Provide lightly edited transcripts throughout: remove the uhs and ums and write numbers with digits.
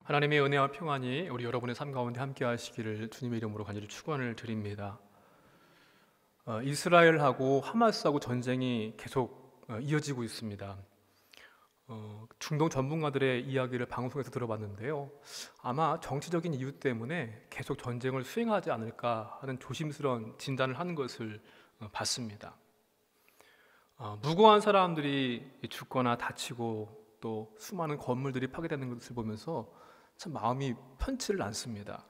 하나님의 은혜와 평안이 우리 여러분의 삶 가운데 함께 하시기를 주님의 이름으로 간절히 축원을 드립니다. 이스라엘하고 하마스하고 전쟁이 계속 이어지고 있습니다. 중동 전문가들의 이야기를 방송에서 들어봤는데요. 아마 정치적인 이유 때문에 계속 전쟁을 수행하지 않을까 하는 조심스러운 진단을 하는 것을 봤습니다. 무고한 사람들이 죽거나 다치고 또 수많은 건물들이 파괴되는 것을 보면서 참 마음이 편치를 않습니다.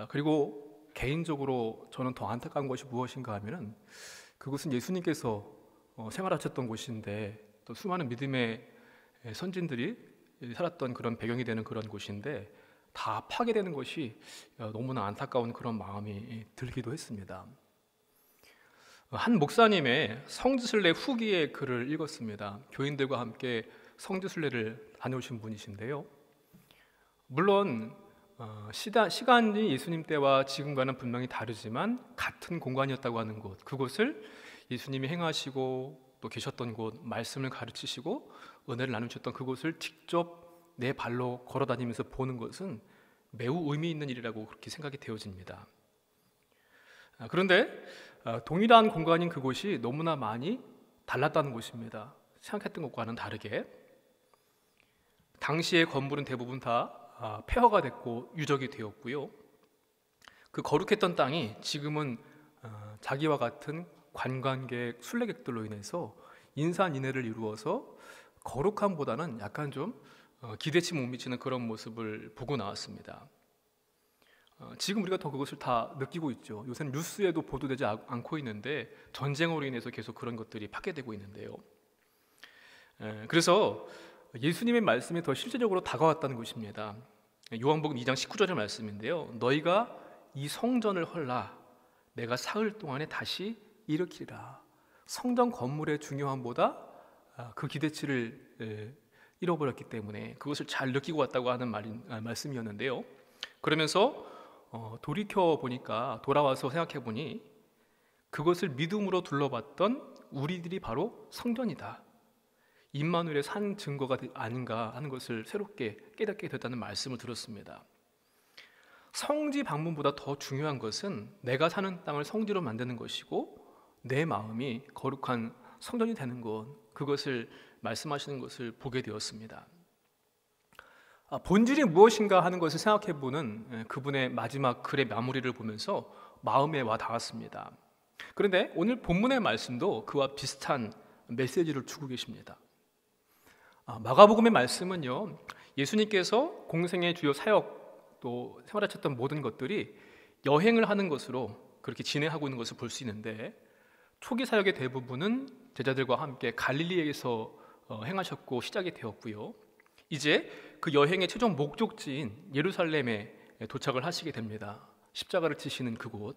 그리고 개인적으로 저는 더 안타까운 것이 무엇인가 하면은 그곳은 예수님께서 생활하셨던 곳인데 또 수많은 믿음의 선진들이 살았던 그런 배경이 되는 그런 곳인데 다 파괴되는 것이 너무나 안타까운 그런 마음이 들기도 했습니다. 한 목사님의 성지순례 후기의 글을 읽었습니다. 교인들과 함께 성지순례를 다녀오신 분이신데요. 물론 시간이 예수님 때와 지금과는 분명히 다르지만 같은 공간이었다고 하는 곳, 그곳을 예수님이 행하시고 또 계셨던 곳, 말씀을 가르치시고 은혜를 나누셨던 그곳을 직접 내 발로 걸어다니면서 보는 것은 매우 의미 있는 일이라고 그렇게 생각이 되어집니다. 그런데 동일한 공간인 그곳이 너무나 많이 달랐다는 것입니다. 생각했던 것과는 다르게 당시의 건물은 대부분 다 폐허가 됐고 유적이 되었고요. 그 거룩했던 땅이 지금은 자기와 같은 관광객, 순례객들로 인해서 인산인해를 이루어서 거룩함보다는 약간 좀 기대치 못 미치는 그런 모습을 보고 나왔습니다. 지금 우리가 더 그것을 다 느끼고 있죠. 요새는 뉴스에도 보도되지 않고 있는데 전쟁으로 인해서 계속 그런 것들이 파괴되고 있는데요. 그래서 예수님의 말씀이 더 실제적으로 다가왔다는 것입니다. 요한복음 2장 19절 말씀인데요. 너희가 이 성전을 헐라 내가 사흘 동안에 다시 일으키리라. 성전 건물의 중요함보다 그 기대치를 잃어버렸기 때문에 그것을 잘 느끼고 왔다고 하는 말씀이었는데요. 그러면서 돌이켜 보니까, 돌아와서 생각해 보니 그것을 믿음으로 둘러봤던 우리들이 바로 성전이다. 임마누엘의 산 증거가 아닌가 하는 것을 새롭게 깨닫게 됐다는 말씀을 들었습니다. 성지 방문보다 더 중요한 것은 내가 사는 땅을 성지로 만드는 것이고 내 마음이 거룩한 성전이 되는 것, 그것을 말씀하시는 것을 보게 되었습니다. 본질이 무엇인가 하는 것을 생각해보는 그분의 마지막 글의 마무리를 보면서 마음에 와 닿았습니다. 그런데 오늘 본문의 말씀도 그와 비슷한 메시지를 주고 계십니다. 마가복음의 말씀은요, 예수님께서 공생의 주요 사역 또 생활하셨던 모든 것들이 여행을 하는 것으로 그렇게 진행하고 있는 것을 볼 수 있는데, 초기 사역의 대부분은 제자들과 함께 갈릴리에서 행하셨고 시작이 되었고요. 이제 그 여행의 최종 목적지인 예루살렘에 도착을 하시게 됩니다. 십자가를 지시는 그곳.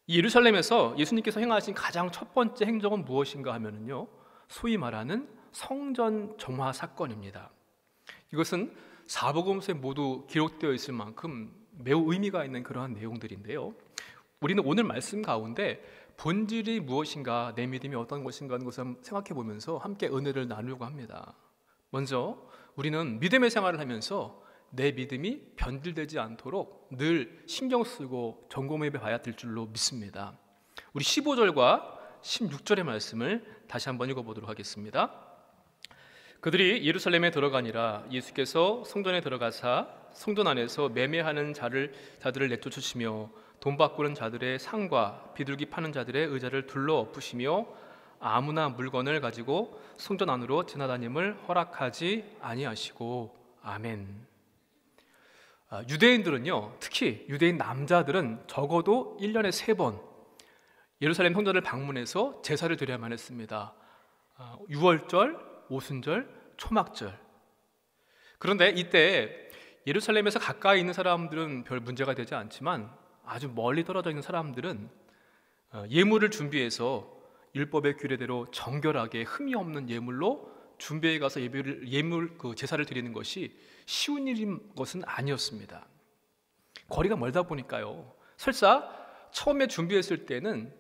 이 예루살렘에서 예수님께서 행하신 가장 첫 번째 행적은 무엇인가 하면요, 소위 말하는 성전 정화 사건입니다. 이것은 사복음서에 모두 기록되어 있을 만큼 매우 의미가 있는 그러한 내용들인데요. 우리는 오늘 말씀 가운데 본질이 무엇인가, 내 믿음이 어떤 것인가 하는 것을 생각해 보면서 함께 은혜를 나누려고 합니다. 먼저 우리는 믿음의 생활을 하면서 내 믿음이 변질되지 않도록 늘 신경 쓰고 점검해 봐야 될 줄로 믿습니다. 우리 15절과 16절의 말씀을 다시 한번 읽어보도록 하겠습니다. 그들이 예루살렘에 들어가니라. 예수께서 성전에 들어가사 성전 안에서 매매하는 자들을 내쫓으시며 돈 바꾸는 자들의 상과 비둘기 파는 자들의 의자를 둘러 엎으시며 아무나 물건을 가지고 성전 안으로 지나다님을 허락하지 아니하시고. 아멘. 유대인들은요, 특히 유대인 남자들은 적어도 1년에 3번 예루살렘 성전을 방문해서 제사를 드려야만 했습니다. 유월절, 오순절, 초막절. 그런데 이때 예루살렘에서 가까이 있는 사람들은 별 문제가 되지 않지만 아주 멀리 떨어져 있는 사람들은 예물을 준비해서 율법의 규례대로 정결하게 흠이 없는 예물로 준비해 가서 제사를 드리는 것이 쉬운 일인 것은 아니었습니다. 거리가 멀다 보니까요, 설사 처음에 준비했을 때는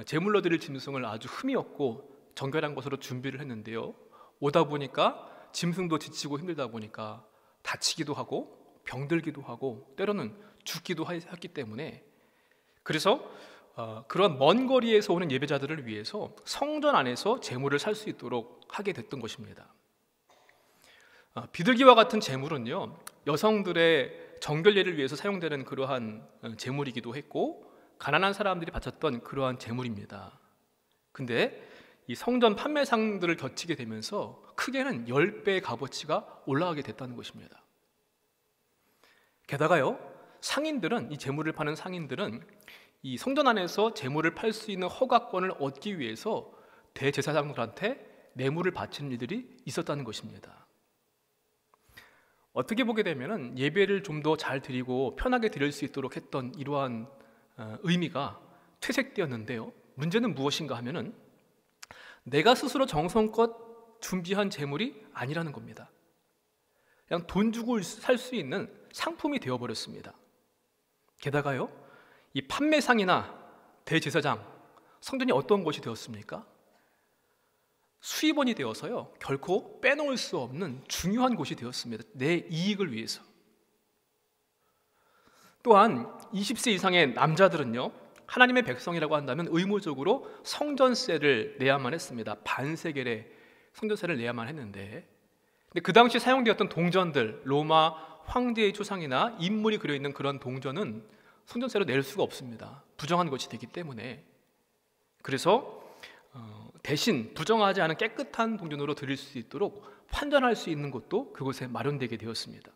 제물로 드릴 짐승을 아주 흠이 없고 정결한 것으로 준비를 했는데요, 오다 보니까 짐승도 지치고 힘들다 보니까 다치기도 하고 병들기도 하고 때로는 죽기도 했기 때문에 그래서 그런 먼 거리에서 오는 예배자들을 위해서 성전 안에서 제물을 살 수 있도록 하게 됐던 것입니다. 비둘기와 같은 제물은요, 여성들의 정결례를 위해서 사용되는 그러한 제물이기도 했고 가난한 사람들이 바쳤던 그러한 제물입니다. 근데 이 성전 판매상들을 겹치게 되면서 크게는 10배의 값어치가 올라가게 됐다는 것입니다. 게다가요, 상인들은, 이 제물을 파는 상인들은 이 성전 안에서 제물을 팔 수 있는 허가권을 얻기 위해서 대제사장들한테 뇌물을 바치는 일들이 있었다는 것입니다. 어떻게 보게 되면 예배를 좀 더 잘 드리고 편하게 드릴 수 있도록 했던 이러한 의미가 퇴색되었는데요. 문제는 무엇인가 하면은 내가 스스로 정성껏 준비한 제물이 아니라는 겁니다. 그냥 돈 주고 살 수 있는 상품이 되어버렸습니다. 게다가요, 이 판매상이나 대제사장, 성전이 어떤 것이 되었습니까? 수입원이 되어서요, 결코 빼놓을 수 없는 중요한 곳이 되었습니다. 내 이익을 위해서. 또한 20세 이상의 남자들은요, 하나님의 백성이라고 한다면 의무적으로 성전세를 내야만 했습니다. 반세겔의 성전세를 내야만 했는데, 근데 그 당시 사용되었던 동전들, 로마 황제의 초상이나 인물이 그려있는 그런 동전은 성전세로 낼 수가 없습니다. 부정한 것이 되기 때문에. 그래서 대신 부정하지 않은 깨끗한 동전으로 드릴 수 있도록 환전할 수 있는 곳도 그곳에 마련되게 되었습니다.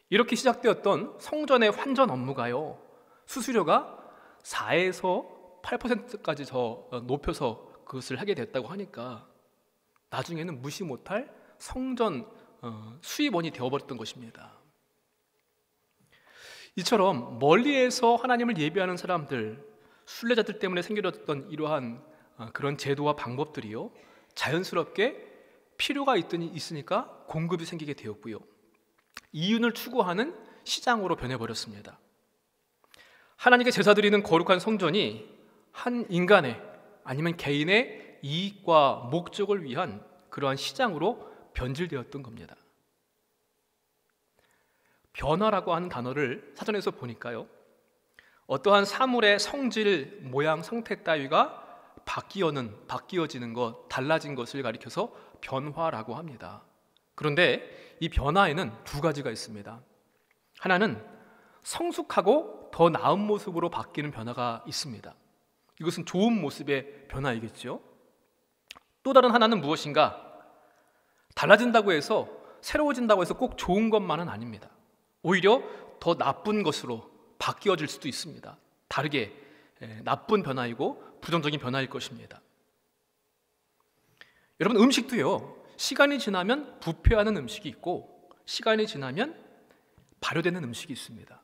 이렇게 시작되었던 성전의 환전 업무가요, 수수료가 4에서 8%까지 더 높여서 그것을 하게 됐다고 하니까 나중에는 무시 못할 성전 수입원이 되어버렸던 것입니다. 이처럼 멀리에서 하나님을 예배하는 사람들, 순례자들 때문에 생겨났던 이러한 그런 제도와 방법들이요, 자연스럽게 필요가 있으니까 공급이 생기게 되었고요, 이윤을 추구하는 시장으로 변해버렸습니다. 하나님께 제사 드리는 거룩한 성전이 한 인간의 아니면 개인의 이익과 목적을 위한 그러한 시장으로 변질되었던 겁니다. 변화라고 하는 단어를 사전에서 보니까요, 어떠한 사물의 성질, 모양, 상태 따위가 바뀌어지는 것, 달라진 것을 가리켜서 변화라고 합니다. 그런데 이 변화에는 두 가지가 있습니다. 하나는 성숙하고 더 나은 모습으로 바뀌는 변화가 있습니다. 이것은 좋은 모습의 변화이겠죠. 또 다른 하나는 무엇인가? 달라진다고 해서, 새로워진다고 해서 꼭 좋은 것만은 아닙니다. 오히려 더 나쁜 것으로 바뀌어질 수도 있습니다. 다르게 나쁜 변화이고 부정적인 변화일 것입니다. 여러분, 음식도요, 시간이 지나면 부패하는 음식이 있고 시간이 지나면 발효되는 음식이 있습니다.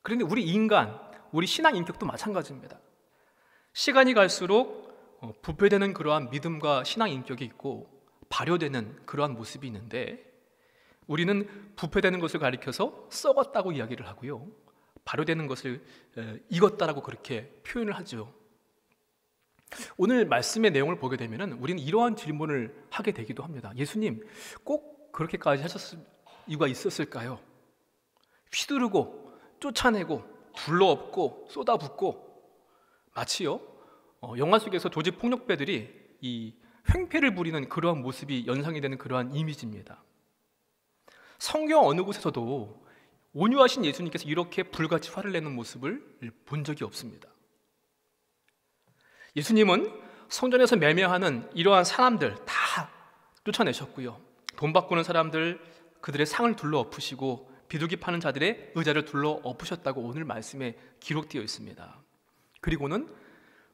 그런데 우리 인간, 우리 신앙 인격도 마찬가지입니다. 시간이 갈수록 부패되는 그러한 믿음과 신앙 인격이 있고 발효되는 그러한 모습이 있는데, 우리는 부패되는 것을 가리켜서 썩었다고 이야기를 하고요, 발효되는 것을 익었다라고 그렇게 표현을 하죠. 오늘 말씀의 내용을 보게 되면 우리는 이러한 질문을 하게 되기도 합니다. 예수님, 꼭 그렇게까지 하셨을 이유가 있었을까요? 휘두르고 쫓아내고 둘러엎고 쏟아붓고, 마치요, 영화 속에서 조직 폭력배들이 이 횡패를 부리는 그러한 모습이 연상이 되는 그러한 이미지입니다. 성경 어느 곳에서도 온유하신 예수님께서 이렇게 불같이 화를 내는 모습을 본 적이 없습니다. 예수님은 성전에서 매매하는 이러한 사람들 다 쫓아내셨고요, 돈 바꾸는 사람들, 그들의 상을 둘러엎으시고 비둘기 파는 자들의 의자를 둘러엎으셨다고 오늘 말씀에 기록되어 있습니다. 그리고는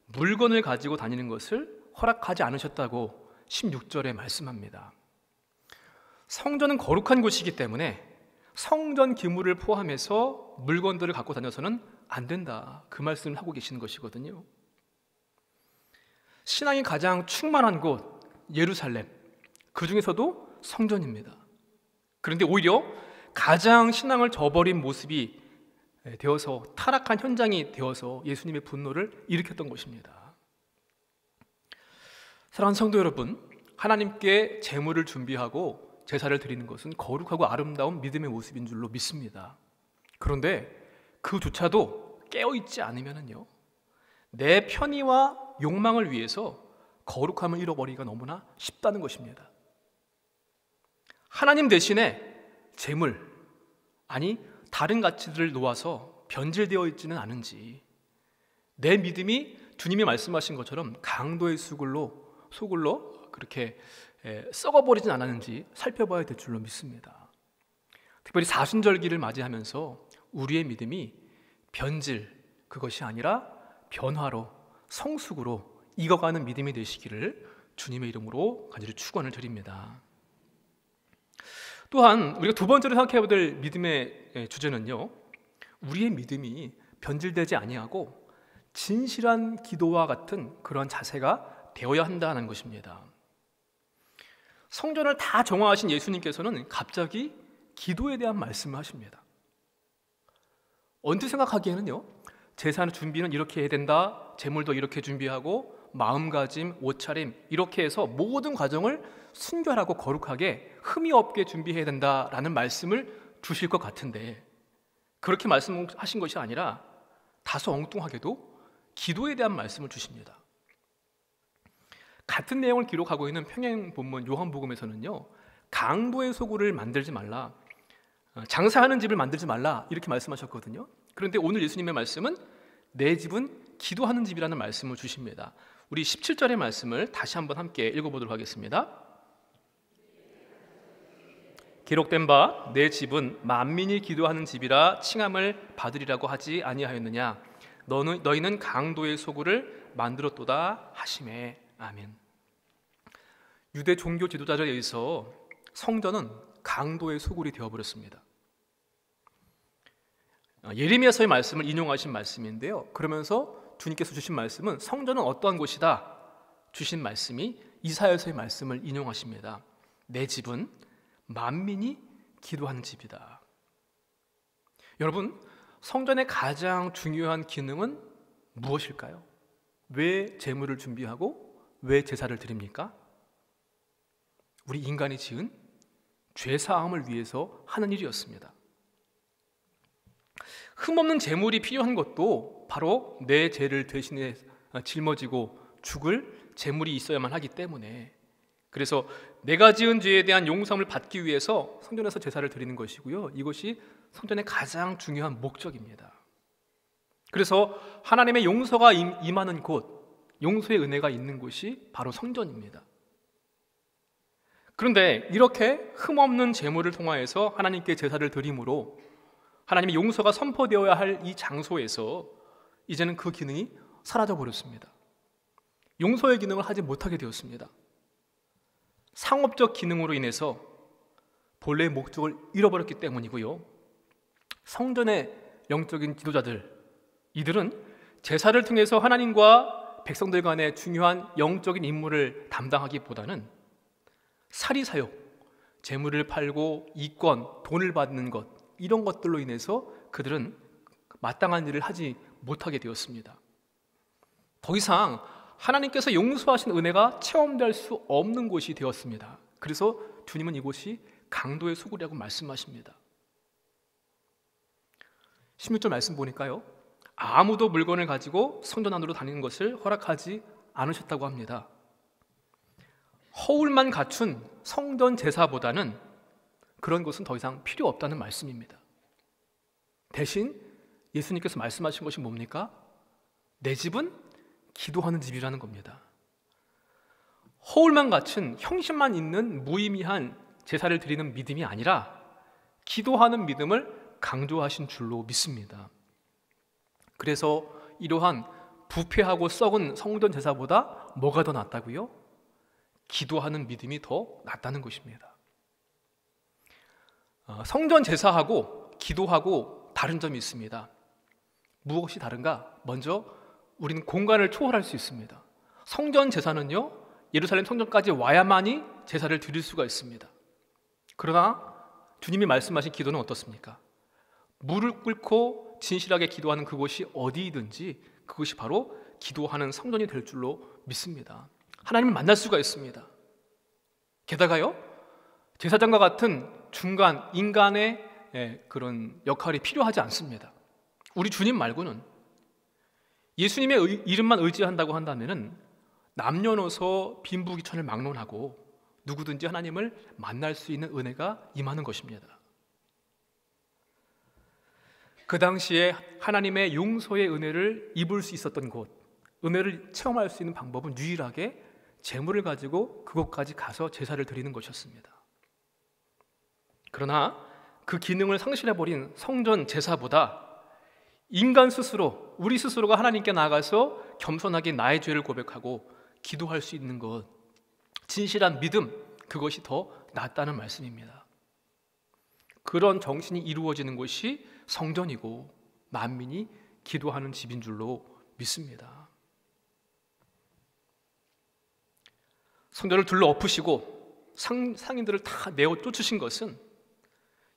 물건을 가지고 다니는 것을 허락하지 않으셨다고 16절에 말씀합니다. 성전은 거룩한 곳이기 때문에 성전 기물을 포함해서 물건들을 갖고 다녀서는 안 된다, 그 말씀을 하고 계시는 것이거든요. 신앙이 가장 충만한 곳 예루살렘, 그 중에서도 성전입니다. 그런데 오히려 가장 신앙을 저버린 모습이 되어서, 타락한 현장이 되어서 예수님의 분노를 일으켰던 것입니다. 사랑하는 성도 여러분, 하나님께 제물을 준비하고 제사를 드리는 것은 거룩하고 아름다운 믿음의 모습인 줄로 믿습니다. 그런데 그조차도 깨어있지 않으면요, 내 편의와 욕망을 위해서 거룩함을 잃어버리기가 너무나 쉽다는 것입니다. 하나님 대신에 재물, 아니 다른 가치들을 놓아서 변질되어 있지는 않은지, 내 믿음이 주님이 말씀하신 것처럼 강도의 소굴로 그렇게 썩어버리진 않았는지 살펴봐야 될 줄로 믿습니다. 특별히 사순절기를 맞이하면서 우리의 믿음이 변질, 그것이 아니라 변화로, 성숙으로 익어가는 믿음이 되시기를 주님의 이름으로 간절히 축원을 드립니다. 또한 우리가 두 번째로 생각해야 될 믿음의 주제는요, 우리의 믿음이 변질되지 아니하고 진실한 기도와 같은 그러한 자세가 되어야 한다는 것입니다. 성전을 다 정화하신 예수님께서는 갑자기 기도에 대한 말씀을 하십니다. 언뜻 생각하기에는요, 제사는 준비는 이렇게 해야 된다, 제물도 이렇게 준비하고 마음가짐, 옷차림 이렇게 해서 모든 과정을 순결하고 거룩하게 흠이 없게 준비해야 된다라는 말씀을 주실 것 같은데, 그렇게 말씀하신 것이 아니라 다소 엉뚱하게도 기도에 대한 말씀을 주십니다. 같은 내용을 기록하고 있는 평행 본문 요한복음에서는요, 강도의 소굴을 만들지 말라, 장사하는 집을 만들지 말라 이렇게 말씀하셨거든요. 그런데 오늘 예수님의 말씀은 내 집은 기도하는 집이라는 말씀을 주십니다. 우리 17절의 말씀을 다시 한번 함께 읽어보도록 하겠습니다. 기록된 바 내 집은 만민이 기도하는 집이라 칭함을 받으리라고 하지 아니하였느냐, 너희는 강도의 소굴을 만들었도다 하시매. 아멘. 유대 종교 지도자들에 의해서 성전은 강도의 소굴이 되어버렸습니다. 예레미야서의 말씀을 인용하신 말씀인데요, 그러면서 주님께서 주신 말씀은 성전은 어떠한 곳이다 주신 말씀이 이사야서의 말씀을 인용하십니다. 내 집은 만민이 기도하는 집이다. 여러분, 성전의 가장 중요한 기능은 무엇일까요? 왜 제물을 준비하고 왜 제사를 드립니까? 우리 인간이 지은 죄사함을 위해서 하는 일이었습니다. 흠없는 제물이 필요한 것도 바로 내 죄를 대신해 짊어지고 죽을 제물이 있어야만 하기 때문에, 그래서 내가 지은 죄에 대한 용서함을 받기 위해서 성전에서 제사를 드리는 것이고요, 이것이 성전의 가장 중요한 목적입니다. 그래서 하나님의 용서가 임하는 곳, 용서의 은혜가 있는 곳이 바로 성전입니다. 그런데 이렇게 흠없는 제물을 통하여서 하나님께 제사를 드림으로 하나님의 용서가 선포되어야 할 이 장소에서 이제는 그 기능이 사라져 버렸습니다. 용서의 기능을 하지 못하게 되었습니다. 상업적 기능으로 인해서 본래의 목적을 잃어버렸기 때문이고요, 성전의 영적인 지도자들, 이들은 제사를 통해서 하나님과 백성들 간의 중요한 영적인 임무를 담당하기보다는 사리사욕, 재물을 팔고 이권, 돈을 받는 것, 이런 것들로 인해서 그들은 마땅한 일을 하지 못하게 되었습니다. 더 이상 하나님께서 용서하신 은혜가 체험될 수 없는 곳이 되었습니다. 그래서 주님은 이곳이 강도의 소굴이라고 말씀하십니다. 16절 말씀 보니까요, 아무도 물건을 가지고 성전 안으로 다니는 것을 허락하지 않으셨다고 합니다. 허울만 갖춘 성전 제사보다는 그런 것은 더 이상 필요 없다는 말씀입니다. 대신 예수님께서 말씀하신 것이 뭡니까? 내 집은 기도하는 집이라는 겁니다. 허울만 갖춘 형식만 있는 무의미한 제사를 드리는 믿음이 아니라 기도하는 믿음을 강조하신 줄로 믿습니다. 그래서 이러한 부패하고 썩은 성전 제사보다 뭐가 더 낫다고요? 기도하는 믿음이 더 낫다는 것입니다. 성전 제사하고 기도하고 다른 점이 있습니다. 무엇이 다른가? 먼저 우리는 공간을 초월할 수 있습니다. 성전 제사는요, 예루살렘 성전까지 와야만이 제사를 드릴 수가 있습니다. 그러나 주님이 말씀하신 기도는 어떻습니까? 무릎 꿇고 진실하게 기도하는 그곳이 어디든지 그것이 바로 기도하는 성전이 될 줄로 믿습니다. 하나님을 만날 수가 있습니다. 게다가요, 제사장과 같은 중간 인간의 그런 역할이 필요하지 않습니다. 우리 주님 말고는 예수님의 이름만 의지한다고 한다면 남녀노소 빈부귀천을 막론하고 누구든지 하나님을 만날 수 있는 은혜가 임하는 것입니다. 그 당시에 하나님의 용서의 은혜를 입을 수 있었던 곳, 은혜를 체험할 수 있는 방법은 유일하게 재물을 가지고 그곳까지 가서 제사를 드리는 것이었습니다. 그러나 그 기능을 상실해버린 성전 제사보다 인간 스스로, 우리 스스로가 하나님께 나아가서 겸손하게 나의 죄를 고백하고 기도할 수 있는 것, 진실한 믿음, 그것이 더 낫다는 말씀입니다. 그런 정신이 이루어지는 곳이 성전이고 만민이 기도하는 집인 줄로 믿습니다. 성전을 둘러 엎으시고 상인들을 다 내어 쫓으신 것은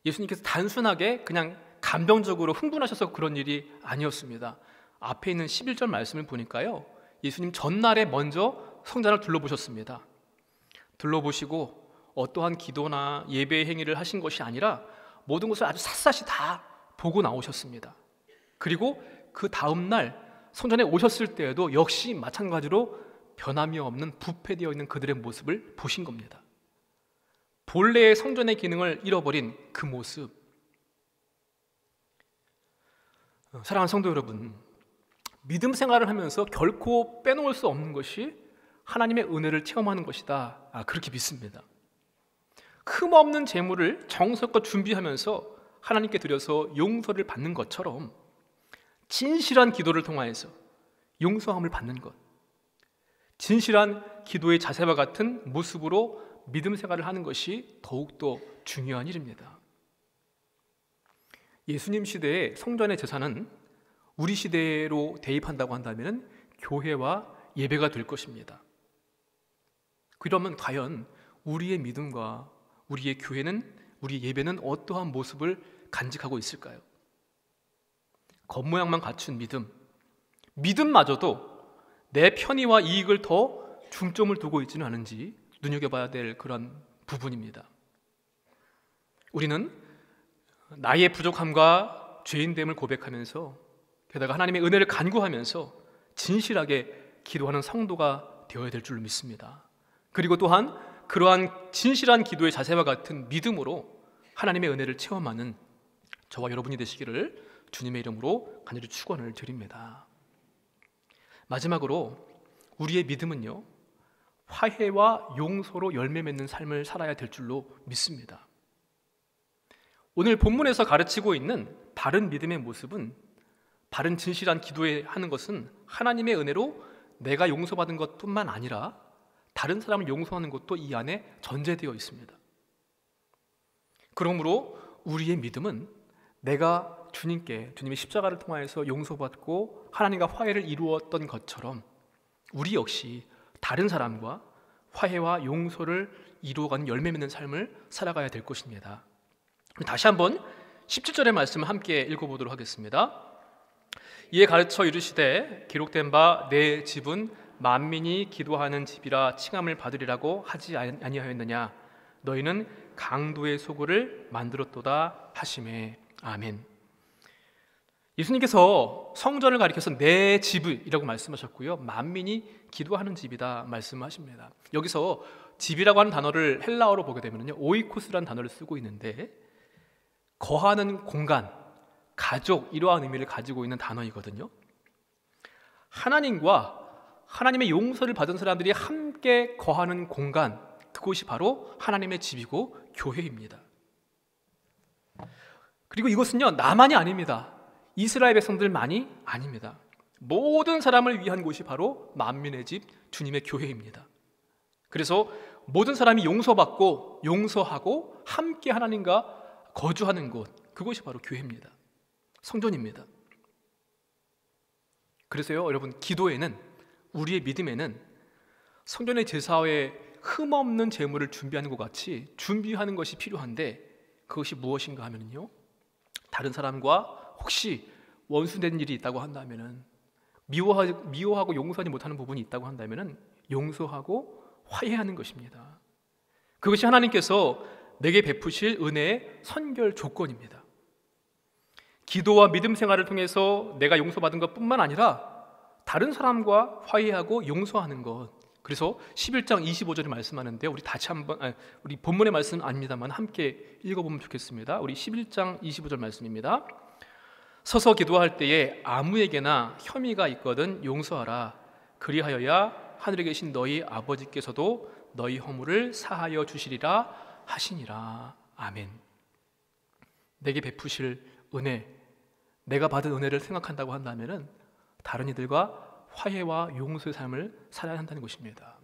예수님께서 단순하게 그냥 감정적으로 흥분하셔서 그런 일이 아니었습니다. 앞에 있는 11절 말씀을 보니까요, 예수님 전날에 먼저 성전을 둘러보셨습니다. 둘러보시고 어떠한 기도나 예배의 행위를 하신 것이 아니라 모든 것을 아주 샅샅이 다 보고 나오셨습니다. 그리고 그 다음날 성전에 오셨을 때에도 역시 마찬가지로 변함이 없는 부패되어 있는 그들의 모습을 보신 겁니다. 본래의 성전의 기능을 잃어버린 그 모습. 사랑하는 성도 여러분, 믿음 생활을 하면서 결코 빼놓을 수 없는 것이 하나님의 은혜를 체험하는 것이다, 그렇게 믿습니다. 흠없는 재물을 정성껏 준비하면서 하나님께 드려서 용서를 받는 것처럼 진실한 기도를 통하여서 용서함을 받는 것, 진실한 기도의 자세와 같은 모습으로 믿음 생활을 하는 것이 더욱더 중요한 일입니다. 예수님 시대의 성전의 제사는 우리 시대로 대입한다고 한다면 교회와 예배가 될 것입니다. 그러면 과연 우리의 믿음과 우리의 교회는, 우리 예배는 어떠한 모습을 간직하고 있을까요? 겉모양만 갖춘 믿음마저도 내 편의와 이익을 더 중점을 두고 있지는 않은지 눈여겨봐야 될 그런 부분입니다. 우리는 나의 부족함과 죄인됨을 고백하면서 게다가 하나님의 은혜를 간구하면서 진실하게 기도하는 성도가 되어야 될 줄 믿습니다. 그리고 또한 그러한 진실한 기도의 자세와 같은 믿음으로 하나님의 은혜를 체험하는 저와 여러분이 되시기를 주님의 이름으로 간절히 축원을 드립니다. 마지막으로 우리의 믿음은요, 화해와 용서로 열매 맺는 삶을 살아야 될 줄로 믿습니다. 오늘 본문에서 가르치고 있는 바른 믿음의 모습은, 바른 진실한 기도에 하는 것은 하나님의 은혜로 내가 용서받은 것뿐만 아니라 다른 사람을 용서하는 것도 이 안에 전제되어 있습니다. 그러므로 우리의 믿음은 내가 주님의 십자가를 통하여서 용서받고 하나님과 화해를 이루었던 것처럼 우리 역시 다른 사람과 화해와 용서를 이루어가는 열매 맺는 삶을 살아가야 될 것입니다. 다시 한번 17절의 말씀을 함께 읽어보도록 하겠습니다. 이에 가르쳐 이르시되 기록된 바 내 집은 만민이 기도하는 집이라 칭함을 받으리라고 하지 아니하였느냐. 너희는 강도의 소굴을 만들었도다 하시매. 아멘. 예수님께서 성전을 가리켜서 내 집이라고 말씀하셨고요, 만민이 기도하는 집이다 말씀하십니다. 여기서 집이라고 하는 단어를 헬라어로 보게 되면요, 오이코스라는 단어를 쓰고 있는데 거하는 공간, 가족, 이러한 의미를 가지고 있는 단어이거든요. 하나님과 하나님의 용서를 받은 사람들이 함께 거하는 공간, 그곳이 바로 하나님의 집이고 교회입니다. 그리고 이것은요, 나만이 아닙니다. 이스라엘 백성들만이 아닙니다. 모든 사람을 위한 곳이 바로 만민의 집, 주님의 교회입니다. 그래서 모든 사람이 용서받고 용서하고 함께 하나님과 거주하는 곳, 그것이 바로 교회입니다. 성전입니다. 그래서요, 여러분, 기도에는, 우리의 믿음에는 성전의 제사에 흠없는 제물을 준비하는 것 같이 준비하는 것이 필요한데, 그것이 무엇인가 하면요, 다른 사람과 혹시 원수된 일이 있다고 한다면은, 미워하고 용서하지 못하는 부분이 있다고 한다면은 용서하고 화해하는 것입니다. 그것이 하나님께서 내게 베푸실 은혜의 선결 조건입니다. 기도와 믿음 생활을 통해서 내가 용서받은 것뿐만 아니라 다른 사람과 화해하고 용서하는 것. 그래서 11장 25절에 말씀하는데요. 우리 다시 한번 우리 본문의 말씀 아닙니다만 함께 읽어보면 좋겠습니다. 우리 11장 25절 말씀입니다. 서서 기도할 때에 아무에게나 혐의가 있거든 용서하라. 그리하여야 하늘에 계신 너희 아버지께서도 너희 허물을 사하여 주시리라 하시니라. 아멘. 내게 베푸실 은혜, 내가 받은 은혜를 생각한다고 한다면은 다른 이들과 화해와 용서의 삶을 살아야 한다는 것입니다.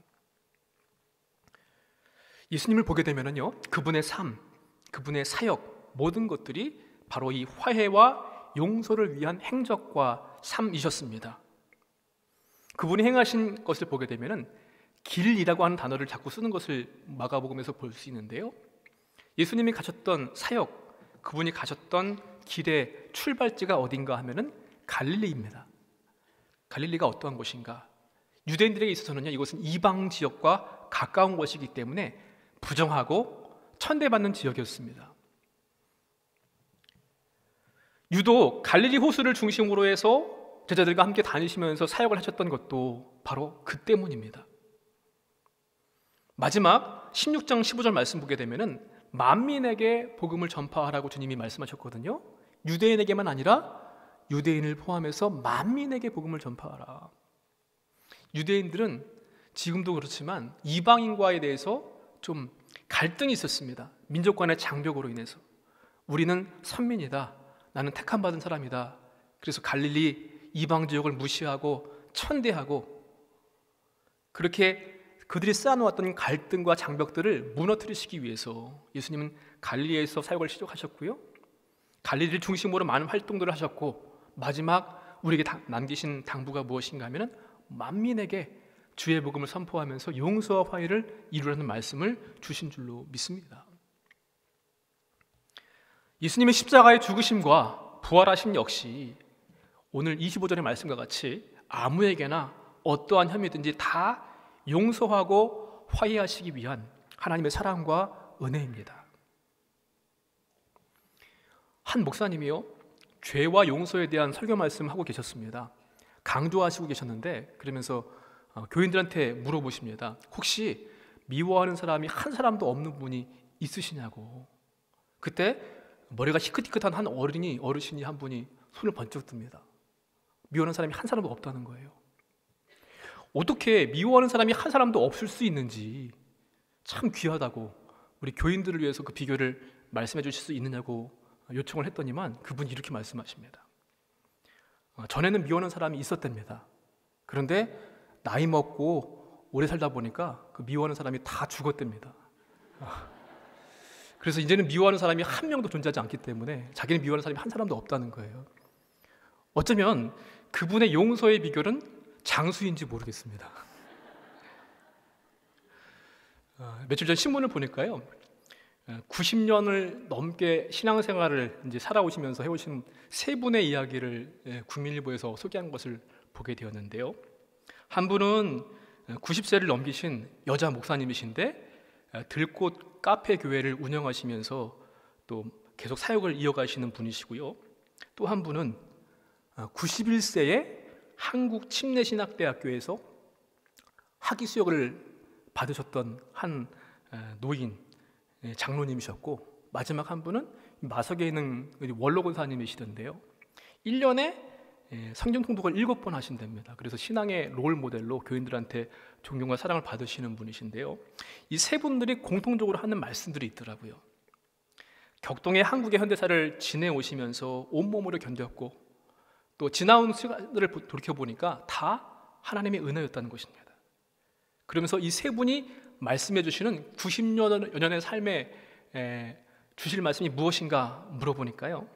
예수님을 보게 되면은요, 그분의 삶, 그분의 사역, 모든 것들이 바로 이 화해와 용서를 위한 행적과 삶이셨습니다. 그분이 행하신 것을 보게 되면은 길이라고 하는 단어를 자꾸 쓰는 것을 마가복음에서 볼 수 있는데요. 예수님이 가셨던 사역, 그분이 가셨던 길의 출발지가 어딘가 하면은 갈릴리입니다. 갈릴리가 어떠한 곳인가? 유대인들에게 있어서는요, 이곳은 이방 지역과 가까운 곳이기 때문에 부정하고 천대받는 지역이었습니다. 유독 갈릴리 호수를 중심으로 해서 제자들과 함께 다니시면서 사역을 하셨던 것도 바로 그 때문입니다. 마지막 16장 15절 말씀 보게 되면은 만민에게 복음을 전파하라고 주님이 말씀하셨거든요. 유대인에게만 아니라 유대인을 포함해서 만민에게 복음을 전파하라. 유대인들은 지금도 그렇지만 이방인과에 대해서 좀 갈등이 있었습니다. 민족 간의 장벽으로 인해서. 우리는 선민이다. 나는 택함받은 사람이다. 그래서 갈릴리 이방 지역을 무시하고 천대하고 그렇게 그들이 쌓아놓았던 갈등과 장벽들을 무너뜨리시기 위해서 예수님은 갈릴리에서 사역을 시작하셨고요. 갈릴리를 중심으로 많은 활동들을 하셨고 마지막 우리에게 남기신 당부가 무엇인가 하면 만민에게 주의 복음을 선포하면서 용서와 화해를 이루라는 말씀을 주신 줄로 믿습니다. 예수님의 십자가의 죽으심과 부활하심 역시 오늘 25절의 말씀과 같이 아무에게나 어떠한 혐의든지 다 용서하고 화해하시기 위한 하나님의 사랑과 은혜입니다. 한 목사님이요, 죄와 용서에 대한 설교 말씀하고 계셨습니다. 강조하시고 계셨는데 그러면서 교인들한테 물어보십니다. 혹시 미워하는 사람이 한 사람도 없는 분이 있으시냐고. 그때 머리가 희끗희끗한 한 어르신이 한 분이 손을 번쩍 듭니다. 미워하는 사람이 한 사람도 없다는 거예요. 어떻게 미워하는 사람이 한 사람도 없을 수 있는지 참 귀하다고 우리 교인들을 위해서 그 비결을 말씀해 주실 수 있느냐고 요청을 했더니만 그분이 이렇게 말씀하십니다. 전에는 미워하는 사람이 있었답니다. 그런데 나이 먹고 오래 살다 보니까 그 미워하는 사람이 다 죽었답니다. 그래서 이제는 미워하는 사람이 한 명도 존재하지 않기 때문에 자기는 미워하는 사람이 한 사람도 없다는 거예요. 어쩌면 그분의 용서의 비결은 장수인지 모르겠습니다. 며칠 전 신문을 보니까요, 90년을 넘게 신앙생활을 이제 살아오시면서 해오신 세 분의 이야기를 국민일보에서 소개한 것을 보게 되었는데요. 한 분은 90세를 넘기신 여자 목사님이신데 들꽃 카페 교회를 운영하시면서 또 계속 사역을 이어가시는 분이시고요. 또 한 분은 91세에 한국침례신학대학교에서 학위 수역을 받으셨던 한 노인 장로님이셨고, 마지막 한 분은 마석에 있는 원로 권사님이시던데요. 1년에 성경 통독을 7번 하신답니다. 그래서 신앙의 롤 모델로 교인들한테 존경과 사랑을 받으시는 분이신데요. 이 세 분들이 공통적으로 하는 말씀들이 있더라고요. 격동의 한국의 현대사를 지내오시면서 온몸으로 견뎠고 또 지나온 시간들을 돌이켜보니까 다 하나님의 은혜였다는 것입니다. 그러면서 이 세 분이 말씀해 주시는 90년의 삶에 주실 말씀이 무엇인가 물어보니까요,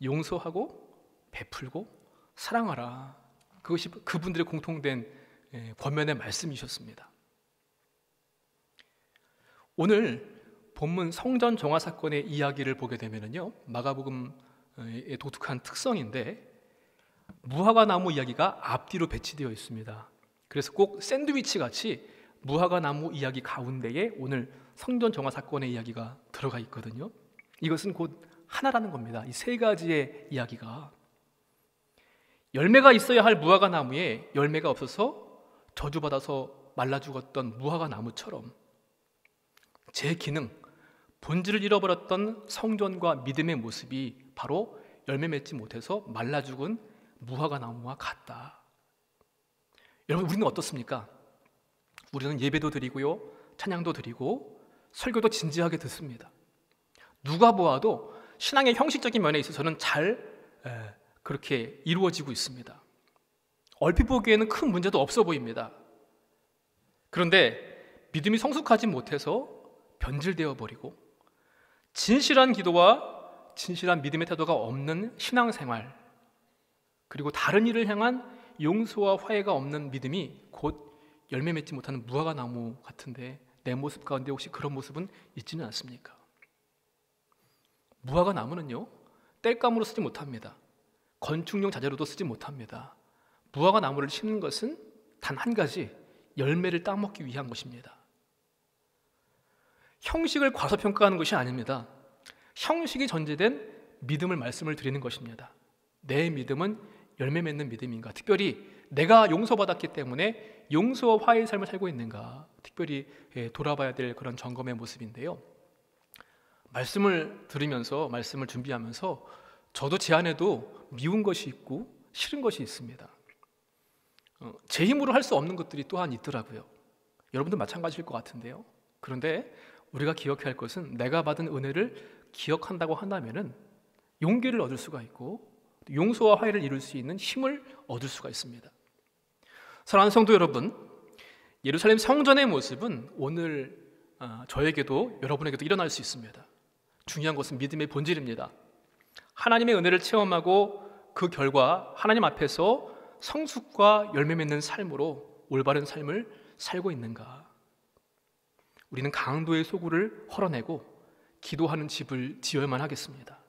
용서하고 베풀고 사랑하라. 그것이 그분들의 공통된 권면의 말씀이셨습니다. 오늘 본문 성전 정화 사건의 이야기를 보게 되면요, 마가복음의 독특한 특성인데 무화과 나무 이야기가 앞뒤로 배치되어 있습니다. 그래서 꼭 샌드위치 같이 무화과 나무 이야기 가운데에 오늘 성전 정화 사건의 이야기가 들어가 있거든요. 이것은 곧 하나라는 겁니다. 이 세 가지의 이야기가 열매가 있어야 할 무화과 나무에 열매가 없어서 저주받아서 말라 죽었던 무화과 나무처럼 제 기능, 본질을 잃어버렸던 성전과 믿음의 모습이 바로 열매 맺지 못해서 말라 죽은 무화과 나무와 같다. 여러분, 우리는 어떻습니까? 우리는 예배도 드리고요, 찬양도 드리고 설교도 진지하게 듣습니다. 누가 보아도 신앙의 형식적인 면에 있어서는 잘 그렇게 이루어지고 있습니다. 얼핏 보기에는 큰 문제도 없어 보입니다. 그런데 믿음이 성숙하지 못해서 변질되어 버리고 진실한 기도와 진실한 믿음의 태도가 없는 신앙생활, 그리고 다른 일을 향한 용서와 화해가 없는 믿음이 곧 열매 맺지 못하는 무화과 나무 같은데, 내 모습 가운데 혹시 그런 모습은 있지는 않습니까? 무화과 나무는요, 땔감으로 쓰지 못합니다. 건축용 자재로도 쓰지 못합니다. 무화과 나무를 심는 것은 단 한 가지, 열매를 따먹기 위한 것입니다. 형식을 과소평가하는 것이 아닙니다. 형식이 전제된 믿음을 말씀을 드리는 것입니다. 내 믿음은 열매 맺는 믿음인가? 특별히 내가 용서받았기 때문에 용서와 화해의 삶을 살고 있는가? 특별히 돌아봐야 될 그런 점검의 모습인데요. 말씀을 들으면서, 말씀을 준비하면서 저도 제 안에도 미운 것이 있고 싫은 것이 있습니다. 제 힘으로 할 수 없는 것들이 또한 있더라고요. 여러분도 마찬가지일 것 같은데요. 그런데 우리가 기억해야 할 것은, 내가 받은 은혜를 기억한다고 한다면은 용기를 얻을 수가 있고 용서와 화해를 이룰 수 있는 힘을 얻을 수가 있습니다. 사랑하는 성도 여러분, 예루살렘 성전의 모습은 오늘 저에게도 여러분에게도 일어날 수 있습니다. 중요한 것은 믿음의 본질입니다. 하나님의 은혜를 체험하고 그 결과 하나님 앞에서 성숙과 열매 맺는 삶으로 올바른 삶을 살고 있는가? 우리는 강도의 소굴을 헐어내고 기도하는 집을 지어야만 하겠습니다.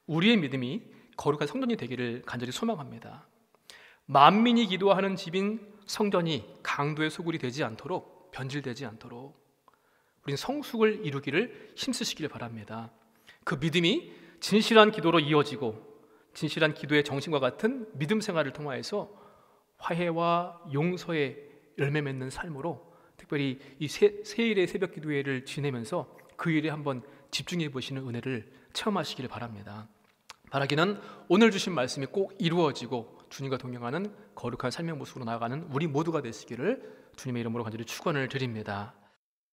우리의 믿음이 거룩한 성전이 되기를 간절히 소망합니다. 만민이 기도하는 집인 성전이 강도의 소굴이 되지 않도록, 변질되지 않도록 우리는 성숙을 이루기를 힘쓰시기를 바랍니다. 그 믿음이 진실한 기도로 이어지고 진실한 기도의 정신과 같은 믿음 생활을 통하여서 화해와 용서의 열매 맺는 삶으로, 특별히 이 세일의 새벽 기도회를 지내면서 그 일에 한번 집중해 보시는 은혜를 체험하시기를 바랍니다. 바라기는 오늘 주신 말씀이 꼭 이루어지고 주님과 동행하는 거룩한 삶의 모습으로 나아가는 우리 모두가 되시기를 주님의 이름으로 간절히 축원을 드립니다.